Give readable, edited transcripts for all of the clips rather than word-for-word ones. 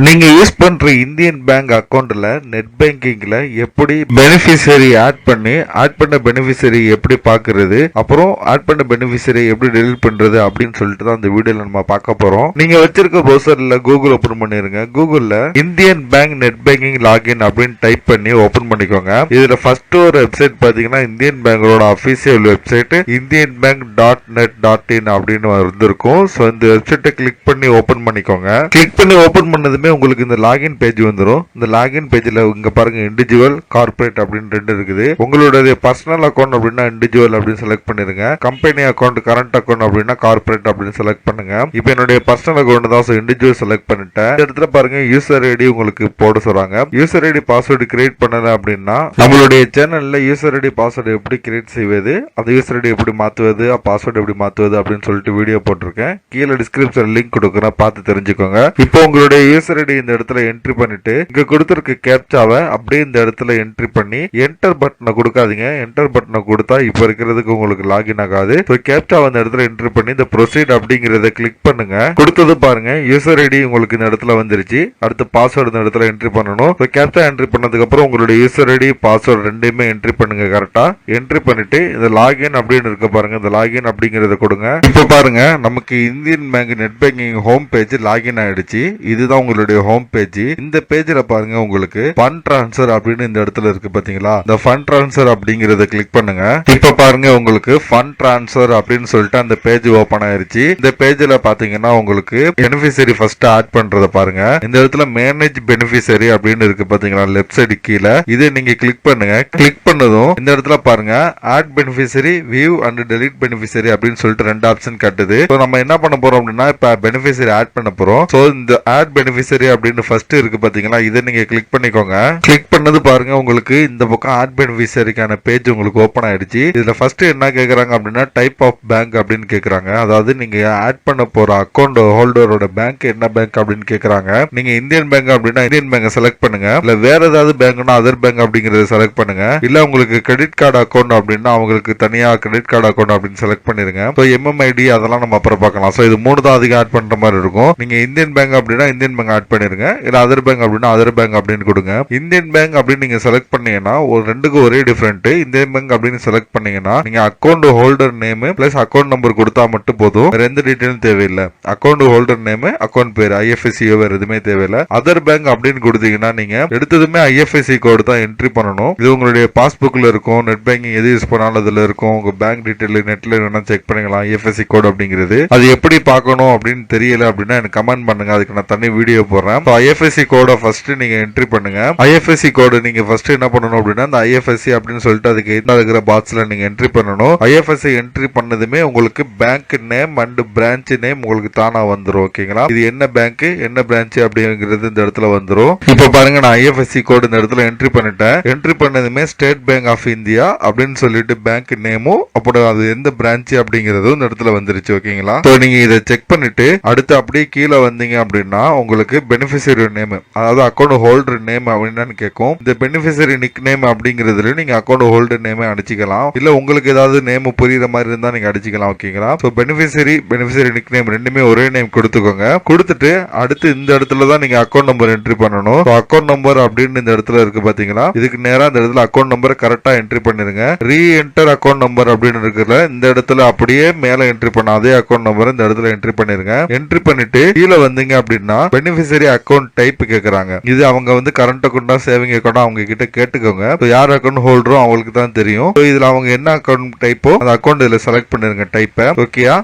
நீங்க யூஸ் பண்ற Indian bank அக்கவுண்ட்ல நெட் பேங்கிங்ல எப்படி பெனிஃபிஷியரி ஆட் பண்ண பெனிஃபிஷியரி எப்படி பாக்குறது, அப்புறம் ஆட் பண்ண பெனிஃபிஷியரி எப்படி டெலிட் பண்றது அப்படின்னு சொல்லிட்டு தான் இந்த வீடியோல நம்ம பார்க்க போறோம். நீங்க வச்சிருக்க ப்ரௌசர்ல கூகுள் ஓபன் பண்ணிருங்க. கூகுள்ல Indian bank net banking login அப்படின்னு டைப் பண்ணி ஓபன் பண்ணிக்கோங்க. இதுல ஃபர்ஸ்ட் ஒரு வெப்சைட் பாத்தீங்கன்னா இந்தியன் பேங்கோட official website Indian bank .net.in அப்படின்னு வந்திருக்கும். ஸோ இந்த வெப்சைட்டை கிளிக் பண்ணி ஓபன் பண்ணிக்கோங்க. கிளிக் பண்ணி ஓபன் பண்ணதுமே உங்களுக்கு இந்த லாகின் பேஜ் வந்துடும். இந்த லாகின் பேஜ்ல இங்க பாருங்க இண்டிவிஜுவல் கார்பரேட் அப்படின்னு ரெண்டு இருக்குது. உங்களுடைய பர்சனல் அக்கௌண்ட் அப்படின்னா இண்டிவிஜுவல் அப்படின்னு செலக்ட் பண்ணிருங்க. கம்பெனி அக்கௌண்ட் கரண்ட் அக்கௌண்ட் அப்படின்னா கார்பரேட் அப்படின்னு செலக்ட் பண்ணுங்க. இப்போ என்னுடைய பர்சனல் அக்கௌண்ட் தான், இண்டிவிஜுவல் செலக்ட் பண்ணிட்டேன். இந்த இடத்துல பாருங்க யூசர் ஐடி உங்களுக்கு போட சொல்றாங்க. யூசர் ஐடி பாஸ்வேர்டு கிரியேட் பண்ணல அப்படின்னா நம்மளுடைய சேனல்ல யூசர் ஐடி பாஸ்வேர்டு எப்படி கிரியேட் செய்வது, அந்த யூசர் ஐடி எப்படி மாத்துவது, பாஸ்வேர்டு எப்படி மாத்துவது அப்படின்னு சொல்லிட்டு வீடியோ போட்டிருக்கேன். கீழே டிஸ்கிரிப்ஷன் லிங்க் கொடுக்குறேன், பார்த்து தெரிஞ்சுக்கோங்க. இப்போ உங்களுடைய யூசர் ஐடி இந்த இடத்துல என்ட்ரி பண்ணிட்டு இங்க கொடுத்திருக்க கேப்சாவை அப்படியே இந்த இடத்துல என்ட்ரி பண்ணி என்டர் பட்டனை கொடுக்காதீங்க. என்டர் பட்டனை கொடுத்தா இப்ப இருக்கிறதுக்கு உங்களுக்கு லாகின் ஆகாது. கேப்சா அந்த இடத்துல என்ட்ரி பண்ணி இந்த ப்ரொசீட் அப்படிங்கறத கிளிக் பண்ணுங்க. கொடுத்தது பாருங்க யூசர் ஐடி உங்களுக்கு இந்த இடத்துல வந்துருச்சு. அடுத்து பாஸ்வேர்டு இந்த இடத்துல என்ட்ரி பண்ணணும். கேப்சா என்ட்ரி பண்ணதுக்கு அப்புறம் உங்களுடைய யூசர் ஐடி பாஸ்வேர்டு ரெண்டையுமே என்ட்ரி பண்ணுங்க. கரெக்டா என்ட்ரி பண்ணிட்டு இந்த லாகின் அப்படின்னு இருக்க பாருங்க, இந்த லாகின் அப்படிங்கறத கொடுங்க. இப்ப பாருங்க நமக்கு Indian bank net banking home page login ஆயிடுச்சு. இதுதான் உங்களுடைய ஹோம் பேஜ். இந்த பேஜ்ல பாருங்க உங்களுக்கு ஃபண்ட் ட்ரான்ஸ்ஃபர் அப்படின்னு இந்த இடத்துல இருக்கு பாத்தீங்களா, இந்த ஃபண்ட் ட்ரான்ஸ்ஃபர் அப்படிங்கறத கிளிக் பண்ணுங்க. இப்ப பாருங்க உங்களுக்கு ஃபண்ட் ட்ரான்ஸ்ஃபர் அப்படின்னு சொல்லிட்டு அந்த பேஜ் ஓபன் ஆயிருச்சு. இந்த பேஜ்ல பாத்தீங்கன்னா உங்களுக்கு பெனிஃபிஷியரி ஃபர்ஸ்ட் ஆட் பண்றத பாருங்க. இந்த இடத்துல மேனேஜ் பெனிஃபிஷியரி அப்படின்னு இருக்கு பாத்தீங்களா லெஃப்ட் சைடு கீழே, இதை நீங்க கிளிக் பண்ணுங்க. கிளிக் பண்ணதும் இந்த இடத்துல பாருங்க add beneficiary view and delete beneficiary அப்படின்னு சொல்லிட்டு ரெண்டு ஆப்ஷன் காட்டுது. நம்ம என்ன பண்ண போறோம் அப்படின்னா இப்ப பெனிஃபிஷியரி ஆட் பண்ண போறோம். சோ இந்த ஆட் பெனிஃபிஷியரி அப்படின்னு ஃபர்ஸ்ட் இருக்கு பாத்தீங்களா, இதை நீங்க கிளிக் பண்ணிக்கோங்க. கிளிக் பண்ணது பாருங்க உங்களுக்கு இந்த பக்கம் ஆட் பெனிஃபிஷியரிக்கான பேஜ் உங்களுக்கு ஓபன் ஆயிடுச்சு. இதுல ஃபர்ஸ்ட் என்ன கேக்குறாங்க அப்படின்னா டைப் ஆஃப் பேங்க் அப்படின்னு கேக்குறாங்க. அதாவது நீங்க ஆட் பண்ண போற அக்கௌண்ட் ஹோல்டரோட பேங்க் என்ன பேங்க் அப்படின்னு கேக்குறாங்க. நீங்க இந்தியன் பேங்க் அப்படின்னா இந்தியன் பேங்க் செலக்ட் பண்ணுங்க. இல்ல வேற ஏதாவது பேங்க்னா அதர் பேங்க் அப்படிங்கறத செலக்ட் பண்ணுங்க. இல்ல உங்களுக்கு கிரெடிட் கார்டு அக்கௌண்ட் அப்படின்னா அவங்களுக்கு தனியா கிரெடிட் கார்டு அக்கௌண்ட் அப்படின்னு செலக்ட் பண்ணிருங்க. எம்எம்ஐடி அதெல்லாம் நம்ம அப்புறம் பார்க்கலாம். சோ இது மூணு தான் அதிகம் ஆட் பண்ற மாதிரி இருக்கும். நீங்க இந்தியன் பேங்க் அப்படின்னா இந்தியன் பேங்க் ஆட் பண்ணிருங்க. இல்ல அதர் பேங்க் அப்படின்னா அதர் பேங்க் அப்படின்னு கொடுங்க. இந்தியன் பேங்க் அப்படின்னு நீங்க செலக்ட் பண்ணீங்கன்னா ஒரு ரெண்டுக்கு ஒரே டிஃபரெண்ட். இந்தியன் பேங்க் அப்படின்னு செலக்ட் பண்ணீங்கன்னா நீங்க account holder name plus account number கொடுத்தா மட்டும் போதும். வேற எந்த டீடைலும் தேவையில்லை. அக்கௌண்ட் ஹோல்டர் நேம், அக்கௌண்ட் பேர், ஐஎஃப்எஸ்சி வேற எதுவுமே தேவையில்லை. அதர் பேங்க் அப்படின்னு கொடுத்தீங்கன்னா நீங்க எடுத்ததுமே ஐஎஃப்எஸ்சி கோடு தான் என்ட்ரி பண்ணணும். இது உங்களுடைய பாஸ்புக்ல இருக்கும். நெட் பேங்கிங் எது யூஸ் பண்ணாலும் அதுல இருக்கும். உங்க பேங்க் டீடைல் நெட்ல வேணா செக் பண்ணிக்கலாம். ஐஎஃப்எஸ்சி கோட் அப்படிங்கிறது அது எப்படி பார்க்கணும் அப்படின்னு தெரியல அப்படின்னா எனக்கு கமெண்ட் பண்ணுங்க. அதுக்கு நான் தனி வீடியோ போடுறேன். ஐஎஃப்எஸ்சி கோட ஃபர்ஸ்ட் நீங்க என்ட்ரி பண்ணுங்க. ஐஎஃப்எஸ்சி கோடு நீங்க ஃபர்ஸ்ட் என்ன பண்ணணும் அப்படின்னா அந்த ஐஎஃப்எஸ்சி அப்படின்னு சொல்லிட்டு அதுக்கு இருக்கிற பாக்ஸ்ல நீங்க என்ட்ரி பண்ணணும். ஐஎஃப்எஸ்சி என்ட்ரி பண்ணதுமே உங்களுக்கு bank name and branch name உங்களுக்கு தானா வந்துரும். ஓகேங்களா, இது என்ன பேங்க் என்ன பிரான்ச் அப்படிங்கிறது இந்த இடத்துல வந்துரும். இப்ப பாருங்க நான் ஐஎஃப்எஸ்சி கோடு இந்த இடத்துல என்ட்ரி பண்ணிட்டேன். என்ட்ரி பண்ணதுமே ஸ்டேட் பேங்க் ஆஃப் இந்தியா அப்படின்னு சொல்லிட்டு பேங்க் நேமும் அப்புறம் அது எந்த பிரான்ச் அப்படிங்கறதும் இந்த இடத்துல வந்துருச்சு. ஓகேங்களா, நீங்க இதை செக் பண்ணிட்டு அடுத்து அப்படியே கீழே வந்தீங்க அப்படின்னா உங்களுக்கு பெனிஃபிஷியரி நேம், அதாவது அக்கௌண்ட் ஹோல்டர் நேம் அப்படின்னு கேட்கும். இந்த பெனிஃபிஷியரி நிக் நேம் அப்படிங்கிறதுல நீங்க அக்கௌண்ட் ஹோல்டர் நேம் அடிச்சுக்கலாம். இல்ல உங்களுக்கு ஏதாவது நேம் புரியுற மாதிரி இருந்தா நீங்க அடிச்சுக்கலாம். ஓகேங்களா, சோ பெனிஃபிஷியரி நிக் நேம் ரெண்டுமே ஒரே நேம் கொடுத்துக்கோங்க. கொடுத்துட்டு அடுத்து இந்த இடத்துல தான் நீங்க அக்கௌண்ட் நம்பர் என்ட்ரி பண்ணணும். அக்கௌண்ட் நம்பர் அப்படின்னு இந்த இடத்துல இருக்கு பாத்தீங்களா, இதுக்கு நேரா இந்த இடத்துல அக்கௌண்ட் நம்பர் கரெக்டா என்ட்ரி பண்ணிருங்க. ரீ என்டர் அக்கௌண்ட் நம்பர் அப்படின்னு இருக்குல்ல, இந்த இடத்துல அப்படியே மேல என்ட்ரி பண்ண அதே அக்கௌண்ட் நம்பர் இந்த இடத்துல என்ட்ரி பண்ணிருங்க. என்ட்ரி பண்ணிட்டு கீழே வந்தீங்க அப்படின்னா பெனிஃபிஷியரி அக்கௌண்ட் டைப் கேக்குறாங்க. இது அவங்க வந்து கரண்ட் அக்கௌண்டா சேவிங் அக்கௌண்டா அவங்க கிட்ட கேட்டுக்கோங்க. யார் அக்கௌண்ட் ஹோல்டரோ அவங்களுக்கு தான் தெரியும். இதுல அவங்க என்ன அக்கௌண்ட் டைப்போ அந்த அக்கௌண்ட் இதுல செலக்ட் பண்ணிருங்க டைப்பை. ஓகேயா,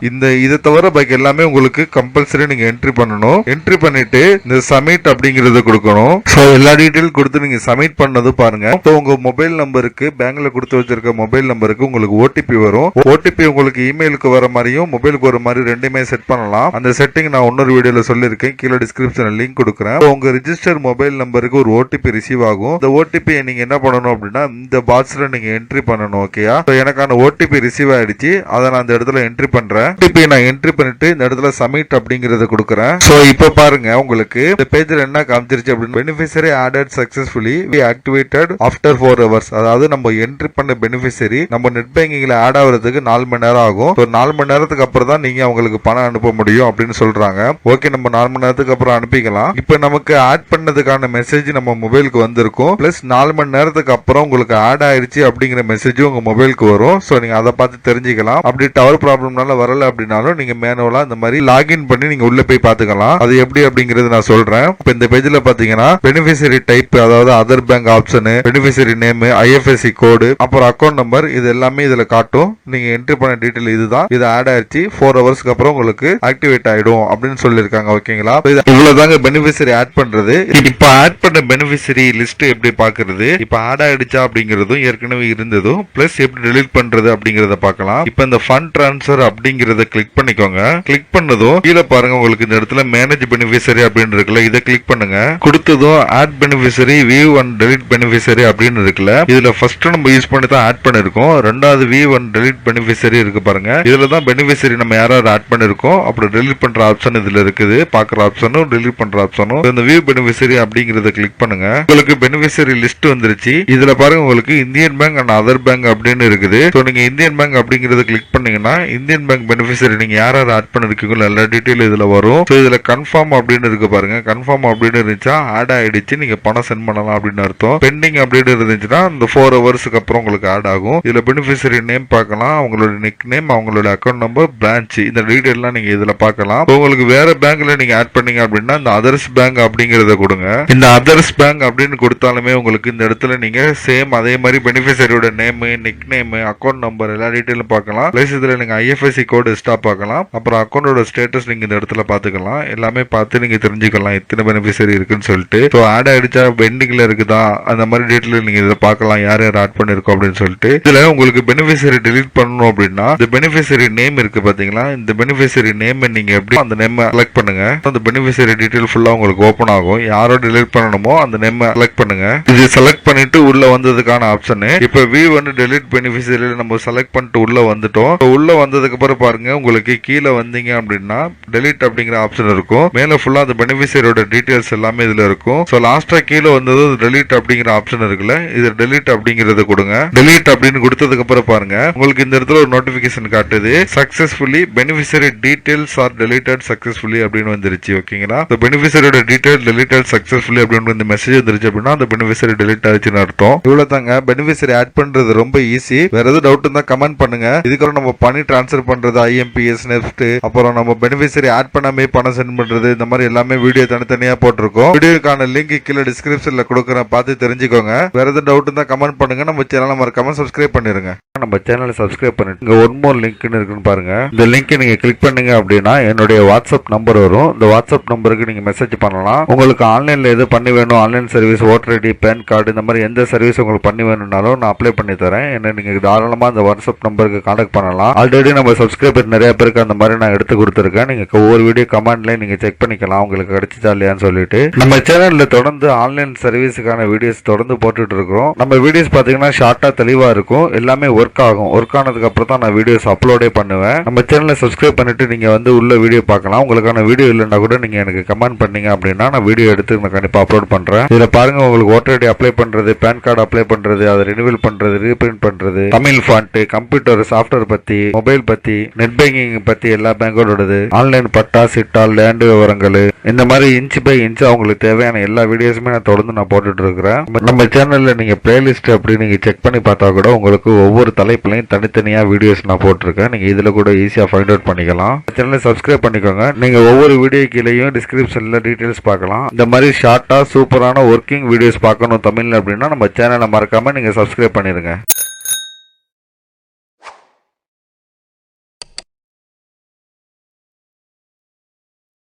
இதை தவிர பாக்கி எல்லாமே உங்களுக்கு கம்பல்சரி நீங்க என்ட்ரி பண்ணணும். என்ட்ரி பண்ணிட்டு இந்த சப்மிட் அப்படிங்கறத கொடுக்கணும். சோ எல்லா டீடைல் கொடுத்து நீங்க சப்மிட் பண்ணது பாருங்க. உங்க மொபைல் நம்பருக்கு பேங்க்ல கொடுத்து வச்சிருக்க மொபைல் நம்பருக்கு உங்களுக்கு ஓடிபி வரும். ஓடிபி உங்களுக்கு இமெயிலுக்கு வர மாதிரியும் மொபைலுக்கு வர மாதிரி ரெண்டுமே செட் பண்ணலாம். அந்த செட்டிங் நான் இன்னொரு வீடியோல சொல்லிருக்கேன். கீழே டிஸ்கிரிப்ஷன்ல லிங்க் கொடுக்குறேன். உங்க ரிஜிஸ்டர் மொபைல் நம்பருக்கு ஒரு ஓடிபி ரிசீவ் ஆகும். இந்த ஓடிபி நீங்க என்ன பண்ணணும் அப்படின்னா இந்த பாக்ஸ்ல நீங்க என்ட்ரி பண்ணணும். ஓகேயா, எனக்கான ஓடிபி ரிசீவ் ஆயிடுச்சு. அதை நான் இந்த இடத்துல என்ட்ரி பண்றேன். ஓடிபி நான் என்ட்ரி பண்ணிட்டு இந்த இடத்துல சப்மிட் அப்படிங்கறத கொடுக்குறேன். சோ இப்போ பாருங்க உங்களுக்கு இந்த பேஜ்ல என்ன காமிச்சிருச்சு அப்படின்னா beneficiary added successfully activated after 4 hours. அதாவது நம்ம என்ட்ரி பண்ண பெனிஃபிஷியரி நம்ம நெட் பேங்கிங்ல ஆட் ஆகிறதுக்கு 4 மணி நேரம் ஆகும். 4 மணி நேரத்துக்கு அப்புறம் தான் நீங்க அவங்களுக்கு பணம் அனுப்ப முடியும் அப்படின்னு சொல்றாங்க. ஓகே, நம்ம 4 மணி நேரத்துக்கு அப்புறம் அனுப்பி அனுப்பிக்கலாம். இப்ப நமக்கு ஆட் பண்ணதுக்கான மெசேஜ் நம்ம மொபைலுக்கு வந்திருக்கும். பிளஸ் 4 மணி நேரத்துக்கு அப்புறம் உங்களுக்கு ஆட் ஆயிருச்சு அப்படிங்கிற மெசேஜ் உங்க மொபைலுக்கு வரும். சோ நீங்க அதை பார்த்து தெரிஞ்சுக்கலாம். அப்படி டவர் ப்ராப்ளம்னால வரல அப்படின்னாலும் நீங்க மேனுவலா இந்த மாதிரி லாகின் பண்ணி நீங்க உள்ள போய் பாத்துக்கலாம். அது எப்படி அப்படிங்கறது நான் சொல்றேன். இப்ப இந்த பேஜ்ல பாத்தீங்கன்னா பெனிஃபிஷியரி டைப், அதாவது other bank option, beneficiary name, IFSC கோடு, அப்புறம் அக்கௌண்ட் நம்பர், இது எல்லாமே இதுல காட்டும். நீங்க என்ட்ரி பண்ண டீடைல் இதுதான். இது ஆட் ஆயிடுச்சு, 4 ஹவர்ஸ்க்கு அப்புறம் உங்களுக்கு ஆக்டிவேட் ஆயிடும் அப்படின்னு சொல்லிருக்காங்க. ஓகேங்களா? இவ்வளவுதாங்க பெனிஃபிஷியரி ஆட் பண்றது. இப்ப ஆட் பண்ண பெனிஃபிஷியரி லிஸ்ட் எப்படி பாக்குறது, இப்ப ஆட் ஆயிடுச்சா அப்படிங்கறதும் ஏற்கனவே இருந்ததும் பிளஸ் எப்படி டெலீட் பண்றது அப்படிங்கறத பார்க்கலாம். இப்ப இந்த ஃபண்ட் டிரான்ஸ்ஃபர் அப்படிங்கறத கிளிக் பண்ணிக்கோங்க. கிளிக் பண்ணதும் கீழே பாருங்க, உங்களுக்கு இந்த இடத்துல மேனேஜ் பெனிஃபிஷியரி அப்படின்னு இருக்குல்ல, இதை கிளிக் பண்ணுங்க. கொடுத்ததும் add beneficiary, view and delete beneficiary அப்படின்னு இருக்குல்ல, இதுல ஃபர்ஸ்ட் நம்ம யூஸ் பண்ணி தான் ஆட் பண்ணிருக்கோம். ரெண்டாவது வியூ அண்ட் டெலீட் பெனிஃபிஷியரி இருக்கு பாருங்க. இதுல தான் பெனிஃபிஷியரி நம்ம யாராவது ஆட் பண்ணிருக்கோம். அப்புறம் டெலீட் பண்ற ஆப்ஷன் இதுல இருக்குது. பாக்குற ஆப்ஷனும் டெலீட் பண்ற ஆப்ஷனும். இந்த வியூ பெனிஃபிஷியரி அப்படிங்கறத கிளிக் பண்ணுங்க. உங்களுக்கு பெனிஃபிஷியரி லிஸ்ட் வந்துருச்சு. இதுல பாருங்க, உங்களுக்கு Indian bank and other bank அப்படின்னு இருக்குது. சோ நீங்க இந்தியன் பேங்க் அப்படிங்கறத கிளிக் பண்ணீங்கன்னா இந்தியன் பேங்க் பெனிஃபிஷியரி நீங்க யாராவது ஆட் பண்ணிருக்கீங்களோ எல்லா டீடைல் இதுல வரும். சோ இதுல கன்ஃபார்ம் அப்படின்னு இருக்கு பாருங்க. கன்ஃபார்ம் அப்படின்னு இருந்துச்சா ஆட் ஆயிடுச்சு, நீங்க பணம் சென்ட் பண்ணலாம் அப்படின்னு அர்த்தம். பெண்டிங் அப்படின்னு இருந்துச்சுன்னா இந்த 4 ஹவர்ஸ்க்கு அப்புறம் உங்களுக்கு ஆட் ஆகும். இதுல பெனிஃபிஷியரி நேம் பார்க்கலாம், அவங்களோட நிக் நேம், அவங்களோட அக்கௌண்ட் நம்பர், பிரான்ச், இந்த டீடைல் எல்லாம் நீங்க இதுல பார்க்கலாம். உங்களுக்கு வேற பேங்க்ல நீங்க ஆட் பண்ணீங்க அப்படின்னா இந்த அதர்ஸ் பேங்க் அப்படிங்கறத கொடுங்க. இந்த அதர்ஸ் பேங்க் அப்படின்னு கொடுத்தாலுமே உங்களுக்கு இந்த இடத்துல நீங்க சேம் அதே மாதிரி பெனிஃபிஷியரியோட name, nick name, account number எல்லா டீடைலும் பார்க்கலாம். பிளஸ் இதுல நீங்க ஐஎஃப்எஸ்சி கோட் எக்ஸ்ட்ரா பார்க்கலாம். அப்புறம் அக்கௌண்டோட ஸ்டேட்டஸ் நீங்க இந்த இடத்துல பாத்துக்கலாம். எல்லாமே பார்த்து நீங்க தெரிஞ்சுக்கலாம் எத்தனை பெனிஃபிஷியரி இருக்குன்னு சொல்லிட்டு. ஸோ ஆட் ஆயிடுச்சா, பெண்டிங்ல இருக்குதா, அந்த மாதிரி டீடைல் நீங்க இதை பார்க்கலாம், யார் யார் ஆட் பண்ணிருக்கோம் அப்படின்னு சொல்லிட்டு. இதுல உங்களுக்கு பெனிஃபிஷியரி டெலீட் பண்ணணும் அப்படின்னா இந்த பெனிஃபிஷியரி நேம் இருக்கு பாத்தீங்களா, இந்த பெனிஃபிஷியரி நேம் நீங்க எப்படி அந்த நேம் செலக்ட் பண்ணுங்க. அந்த பெனிஃபிஷியரி டீடைல் ஃபுல்லா உங்களுக்கு ஓபன் ஆகும். யாரோ டெலீட் பண்ணணுமோ அந்த நேம் செலக்ட் பண்ணுங்க. இது செலக்ட் பண்ணிட்டு உள்ள வந்ததுக்கான ஆப்ஷன். இப்ப வியூ வந்து டெலீட் பெனிஃபிஷியரி நம்ம செலக்ட் பண்ணிட்டு உள்ள வந்துட்டோம். உள்ள வந்ததுக்கு அப்புறம் பாருங்க, உங்களுக்கு கீழே வந்தீங்க அப்படின்னா டெலீட் அப்படிங்கிற ஆப்ஷன் இருக்கும். மேல ஃபுல்லா அந்த பெனிஃபிஷியரோட டீடைல்ஸ் எல்லாமே இதுல இருக்கும். சோ லாஸ்டா கீழே வந்தது டெலீட் அப்படிங்கிற ஆப்ஷன் இருக்குல்ல, இது டெலீட் அப்படிங்கறத கொடுங்க. டெலீட் அப்படின்னு கொடுத்ததுக்கு அப்புறம் பாருங்க, உங்களுக்கு இந்த இடத்துல ஒரு நோட்டிபிகேஷன் காட்டுது, successfully beneficiary details R deleted successfully அப்படின்னு வந்துருச்சு. ஓகேங்களா? பெனிஃபிஷியரோட டீடைல் டெலீட்டட் சக்சஸ்ஃபுல்லி அப்படின்னு இந்த மெசேஜ் வந்துருச்சு அப்படின்னா அந்த பெனிஃபிஷியரி டெலீட் ஆச்சுன்னு அர்த்தம். இவ்வளவு தாங்க. பெனிஃபிஷியரி ஆட் பண்றது ரொம்ப ஈஸி. வேற எதுவும் டவுட் இருந்தா கமெண்ட் பண்ணுங்க. இதுக்கப்புறம் நம்ம பணி டிரான்ஸ்ஃபர் பண்றது, ஐஎம்பிஎஸ், நெஃப்ட், அப்புறம் நம்ம பெனிஃபிஷியரி ஆட் பண்ணாமே பணம் சென்ட் பண்றது, இந்த மாதிரி எல்லாமே வீடியோ தனித்தனியா போட்டிருக்கோம். வீடியோக்கான லிங்க் கீழே டிஸ்கிரிப்ஷன்ல கொடுக்குறேன், பார்த்து தெரிஞ்சுக்கோங்க. வேற எதுவும் டவுட் இருந்தா கமெண்ட் பண்ணுங்க. நம்ம சேனலை மறக்காம சப்ஸ்கிரைப் பண்ணிருங்க. நம்ம சேனலை சப்ஸ்கிரைப் பண்ணிட்டு இங்க ஒன் மோர் லிங்க்னு இருக்குன்னு பாருங்க. இந்த லிங்க் நீங்க கிளிக் பண்ணீங்க அப்படின்னா என்னுடைய வாட்ஸ்அப் நம்பர் வரும். இந்த வாட்ஸ்அப் நம்பருக்கு நீங்க மெசேஜ் பண்ணலாம். உங்களுக்கு ஆன்லைன்ல எது பண்ணி வேணும், online service, voter ID, PAN card, இந்த மாதிரி எந்த சர்வீஸ் உங்களுக்கு பண்ணி வேணும்னாலும் நான் அப்ளை பண்ணி தரேன். என்ன நீங்க தாராளமா அந்த வாட்ஸ்அப் நம்பருக்கு கான்டாக்ட் பண்ணலாம். ஆல்ரெடி நம்ம சப்ஸ்கிரைபர் நிறைய பேருக்கு அந்த மாதிரி நான் எடுத்து கொடுத்துருக்கேன். நீங்க ஒவ்வொரு வீடியோ கமெண்ட்ல நீங்க செக் பண்ணிக்கலாம் உங்களுக்கு கிடைச்சிச்சா இல்லையான்னு சொல்லிட்டு. நம்ம சேனல்ல தொடர்ந்து ஆன்லைன் சர்வீஸுக்கான வீடியோஸ் தொடர்ந்து போட்டுட்டு இருக்கிறோம். நம்ம வீடியோஸ் பாத்தீங்கன்னா ஷார்ட்டா தெளிவா இருக்கும். எல்லாமே ஒர்க் ஆகும். ஒர்க் ஆனதுக்கு அப்புறம் தான் நான் வீடியோஸ் அப்லோடே பண்ணுவேன். நம்ம சேனலை சப்ஸ்கிரைப் பண்ணிட்டு நீங்க வந்து உள்ள வீடியோ பார்க்கலாம். உங்களுக்கான வீடியோ இல்லைன்னா கூட நீங்க எனக்கு கமெண்ட் பண்ணீங்க அப்படின்னா நான் வீடியோ எடுத்து நான் கண்டிப்பா அப்லோட் பண்றேன். இதுல பாருங்க, உங்களுக்கு ஓட்டர் ஐடி அப்ளை பண்றது, பேன் கார்டு அப்ளை பண்றது, அதை ரினிவல் பண்றது, ரீபிரிண்ட் பண்றது, தமிழ் ஃபாண்ட், கம்ப்யூட்டர் சாஃப்ட்வேர் பத்தி, மொபைல் பத்தி, நெட் பேங்கிங் பத்தி எல்லா பேங்கோடது, ஆன்லைன் பட்டா, சிட்டா, லேண்ட் விவரங்கள், இந்த மாதிரி இன்ச் பை இன்ச் அவங்களுக்கு தேவையான எல்லா வீடியோஸுமே நான் தொடர்ந்து நான் போட்டுட்டு இருக்கிறேன். நம்ம சேனல்ல நீங்க பிளேலிஸ்ட் அப்படி நீங்க செக் பண்ணி பார்த்தா கூட உங்களுக்கு ஒவ்வொரு தலைப்புலையும் தனித்தனியா வீடியோஸ் நான் போட்டிருக்கேன். நீங்க இதுல கூட ஈஸியா ஃபைண்ட் அவுட் பண்ணிக்கலாம். சேனலை சப்ஸ்கிரைப் பண்ணிக்கோங்க. நீங்க ஒவ்வொரு வீடியோ கீழேயும் டிஸ்கிரிப்ஷன்ல டீடைல்ஸ் பார்க்கலாம். இந்த மாதிரி ஷார்ட்டா சூப்பரான ஒர்க்கிங் வீடியோஸ் பார்க்கணும் தமிழ்ல அப்படின்னா நம்ம சேனலை மறக்காம நீங்க சப்ஸ்கிரைப் பண்ணிருங்க.